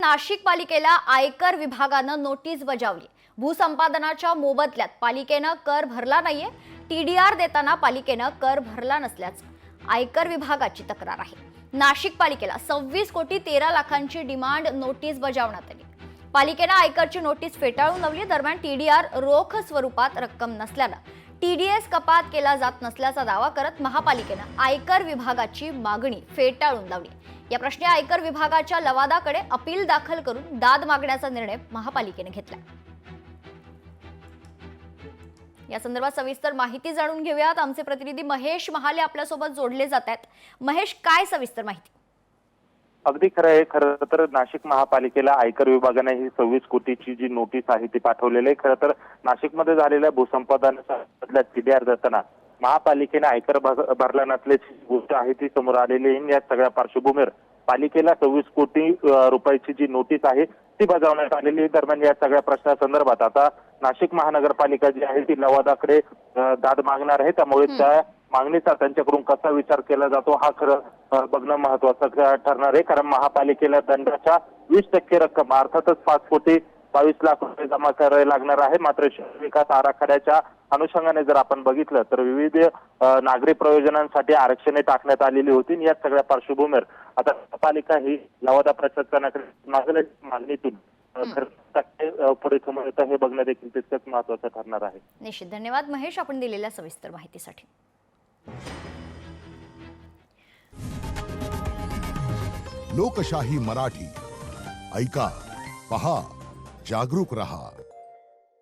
नाशिक पालिकेला आयकर विभागानं नोटीस बजावली। भूसंपादनाच्या मोबदल्यात पालिकेनं कर भरला नाहीये। टीडीआर देताना पालिकेनं कर भरला नसल्याचं आयकर विभागाची तक्रार आहे। नाशिक पालिकेला 26 कोटी 13 लाखांची डिमांड नोटीस बजावण्यात आली। पालिकेनं आयकरची नोटीस फेटाळून लावली। दरम्यान टीडीआर रोख स्वरूपात रक्कम नसल्यानं टीडीएस कपात केला जात नसल्याचा दावा करत महापालिकेनं आयकर विभागाची मागणी फेटाळून लावली। या प्रश्नी आयकर विभागाच्या लवादाकडे अपील दाखल करून दाद मागण्याचा निर्णय महापालिकेने घेतला। या संदर्भात सविस्तर माहिती जाणून घेऊयात। आमचे प्रतिनिधी महेश महाले आपल्या सोबत जोडले जात आहेत। महेश, काय सविस्तर माहिती? अगदी खरं आहे। खरं तर नाशिक महापालिकेला आयकर विभागाने ही 26 कोटीची जी नोटीस आहे ती पाठवलेली आहे। खरं तर नाशिकमध्ये झालेल्या भूसंपादनाच्या बदल्यात टीडीआर देताना महापालिकेने आयकर भरला नसल्याची गोष्ट आहे ती समोर आलेली आहे। या सगळ्या पार्श्वभूमीवर पालिकेला 26 कोटी रुपयाची जी नोटीस आहे ती बजावण्यात आलेली आहे। दरम्यान या सगळ्या प्रश्नासंदर्भात आता नाशिक महानगरपालिका जी आहे ती लवादाकडे दाद मागणार आहे। त्यामुळे त्या मागणीचा त्यांच्याकडून कसा विचार केला जातो हा खरं बघणं महत्वाचं ठरणार आहे। कारण महापालिकेला दंडाच्या 20% रक्कम अर्थातच 5 कोटी 22 लाख रुपये जमा करावे लागणार आहे। मात्र शहर विकास आराखड्याच्या अनुषंगाने जर आपण बघितलं तर विविध नागरी प्रयोजनांसाठी आरक्षणे टाकण्यात आलेली होती। या सगळ्या पार्श्वभूमीवर आता पालिका ही लवादा प्रशासनाकडे मागण्याच्या मागणीतून पुढे समोर येतं हे बघणं देखील तितकंच महत्वाचं ठरणार आहे। निश्चित धन्यवाद महेश, आपण दिलेल्या सविस्तर माहितीसाठी। लोकशाही मराठी ऐका, पहा, जागरूक रहा।